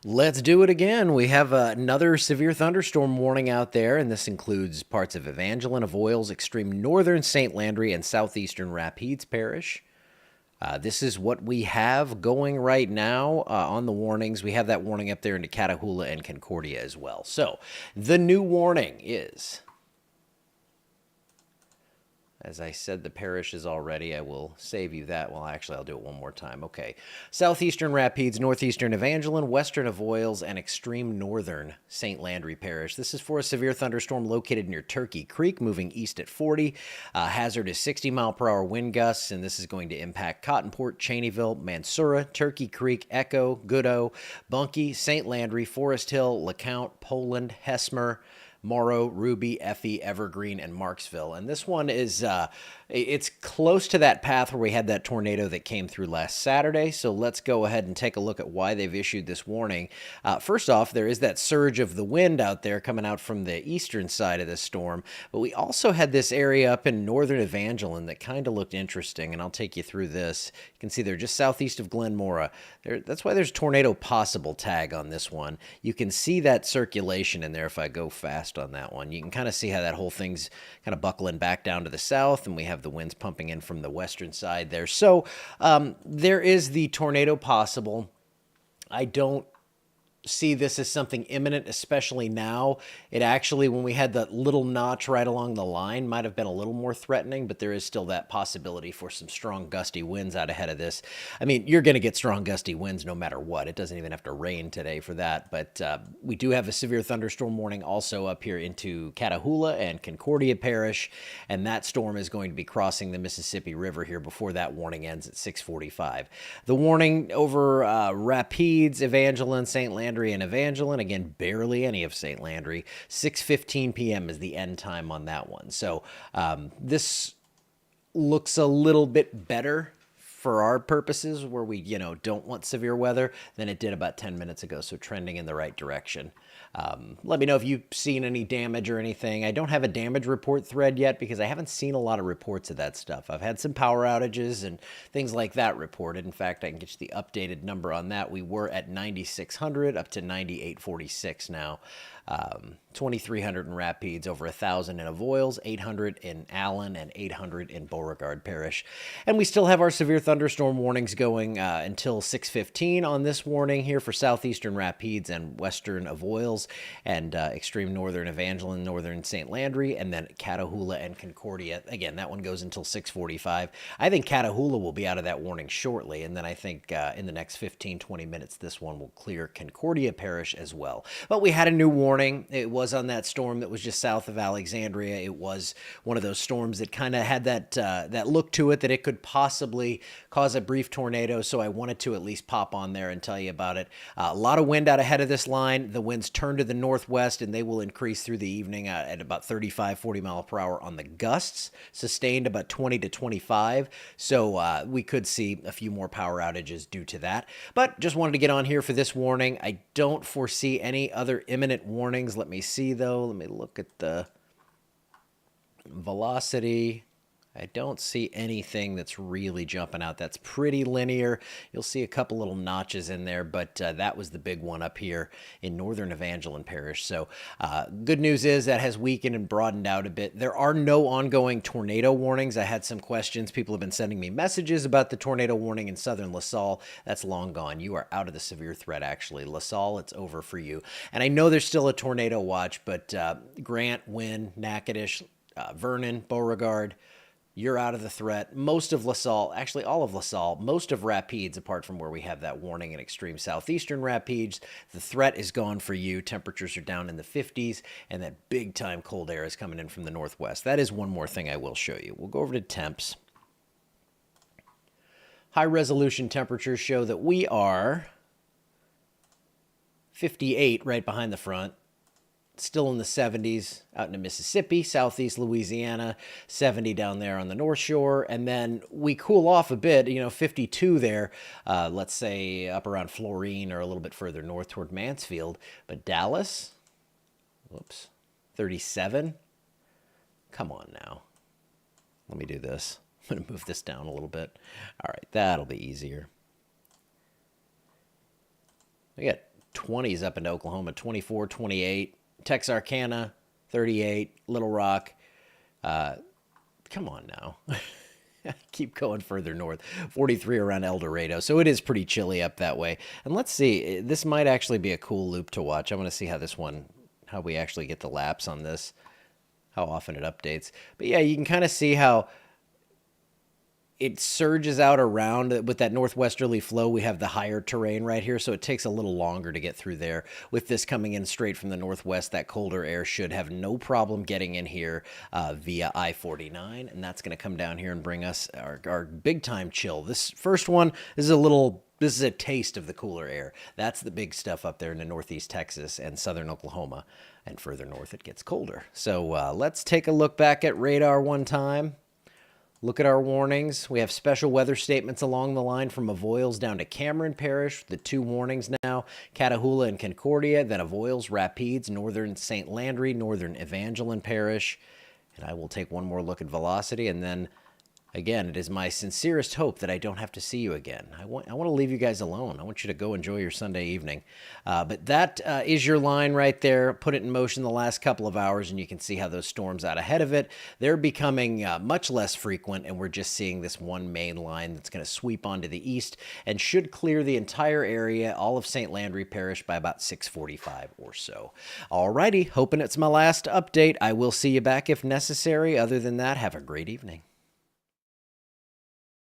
Let's do it again. We have another severe thunderstorm warning out there, and this includes parts of Evangeline, Avoyelles, extreme northern St. Landry, and southeastern Rapides Parish. This is what we have going right now on the warnings. We have that warning up there into Catahoula and Concordia as well. So the new warning is, as I said, the parishes already. I will save you that. Well, actually, I'll do it one more time. Okay. Southeastern Rapides, northeastern Evangeline, western Avoyelles, and extreme northern St. Landry Parish. This is for a severe thunderstorm located near Turkey Creek, moving east at 40. Hazard is 60-mile-per-hour wind gusts, and this is going to impact Cottonport, Cheneyville, Mansura, Turkey Creek, Echo, Goodo, Bunkie, St. Landry, Forest Hill, LeCount, Poland, Hesmer, Morrow, Ruby, Effie, Evergreen, and Marksville. And this one is, it's close to that path where we had that tornado that came through last Saturday. So let's go ahead and take a look at why they've issued this warning. First off, there is that surge of the wind out there coming out from the eastern side of the storm. But we also had this area up in northern Evangeline that kind of looked interesting. And I'll take you through this. You can see they're just southeast of Glenmora. That's why there's tornado possible tag on this one. You can see that circulation in there if I go fast on that one. You can kind of see how that whole thing's kind of buckling back down to the south, and we have the winds pumping in from the western side there. So there is the tornado possible. I don't see this as something imminent, especially now. It actually, when we had that little notch right along the line, might have been a little more threatening, but there is still that possibility for some strong gusty winds out ahead of this. I mean, you're going to get strong gusty winds no matter what. It doesn't even have to rain today for that, but we do have a severe thunderstorm warning also up here into Catahoula and Concordia Parish, and that storm is going to be crossing the Mississippi River here before that warning ends at 6:45. The warning over Rapides, Evangeline, St. Landry, and Evangeline, again, barely any of St. Landry. 6:15 p.m. is the end time on that one. So this looks a little bit better for our purposes where we, don't want severe weather than it did about 10 minutes ago. So trending in the right direction. Let me know if you've seen any damage or anything. I don't have a damage report thread yet because I haven't seen a lot of reports of that stuff. I've had some power outages and things like that reported. In fact, I can get you the updated number on that. We were at 9,600 up to 9,846 now. 2,300 in Rapides, over 1,000 in Avoyelles, 800 in Allen, and 800 in Beauregard Parish. And we still have our severe thunderstorm warnings going until 6:15 on this warning here for southeastern Rapides and western Avoyelles, and extreme northern Evangeline, northern St. Landry, and then Catahoula and Concordia. Again, that one goes until 6:45. I think Catahoula will be out of that warning shortly, and then I think in the next 15, 20 minutes, this one will clear Concordia Parish as well. But we had a new warning. It was on that storm that was just south of Alexandria. It was one of those storms that kind of had that look to it that it could possibly cause a brief tornado. So I wanted to at least pop on there and tell you about it. A lot of wind out ahead of this line. The winds turn to the northwest, and they will increase through the evening at about 35, 40 mile per hour on the gusts, sustained about 20 to 25. So we could see a few more power outages due to that. But just wanted to get on here for this warning. I don't foresee any other imminent warnings. Let me see, though. Let me look at the velocity. I don't see anything that's really jumping out. That's pretty linear. You'll see a couple little notches in there, but that was the big one up here in northern Evangeline Parish. So good news is that has weakened and broadened out a bit. There are no ongoing tornado warnings. I had some questions. People have been sending me messages about the tornado warning in southern LaSalle. That's long gone. You are out of the severe threat, actually. LaSalle, it's over for you. And I know there's still a tornado watch, but Grant, Wynn, Natchitoches, Vernon, Beauregard, you're out of the threat. Most of LaSalle, actually all of LaSalle, most of Rapides, apart from where we have that warning in extreme southeastern Rapides, the threat is gone for you. Temperatures are down in the 50s, and that big-time cold air is coming in from the northwest. That is one more thing I will show you. We'll go over to temps. High-resolution temperatures show that we are 58 right behind the front. Still in the 70s out into Mississippi, southeast Louisiana, 70 down there on the North Shore. And then we cool off a bit, 52 there, let's say up around Florine or a little bit further north toward Mansfield. But Dallas, whoops, 37. Come on now. Let me do this. I'm going to move this down a little bit. All right, that'll be easier. We got 20s up into Oklahoma, 24, 28. Texarkana, 38. Little Rock. Come on now. Keep going further north. 43 around El Dorado. So it is pretty chilly up that way. And let's see. This might actually be a cool loop to watch. I'm going to see how we actually get the laps on this, how often it updates. But yeah, you can kind of see how it surges out around with that northwesterly flow. We have the higher terrain right here, so it takes a little longer to get through there. With this coming in straight from the northwest, that colder air should have no problem getting in here via I-49, and that's going to come down here and bring us our big time chill. This first one is this is a taste of the cooler air. That's the big stuff up there in the northeast Texas and southern Oklahoma, and further north it gets colder. So let's take a look back at radar one time. Look at our warnings. We have special weather statements along the line from Avoyelles down to Cameron Parish. The 2 warnings now, Catahoula and Concordia, then Avoyelles, Rapides, northern St. Landry, northern Evangeline Parish. And I will take one more look at velocity, and then again, it is my sincerest hope that I don't have to see you again. I want to leave you guys alone. I want you to go enjoy your Sunday evening. But that is your line right there. Put it in motion the last couple of hours, and you can see how those storms out ahead of it, they're becoming much less frequent, and we're just seeing this one main line that's going to sweep onto the east and should clear the entire area, all of St. Landry Parish, by about 6:45 or so. Alrighty, hoping it's my last update. I will see you back if necessary. Other than that, have a great evening.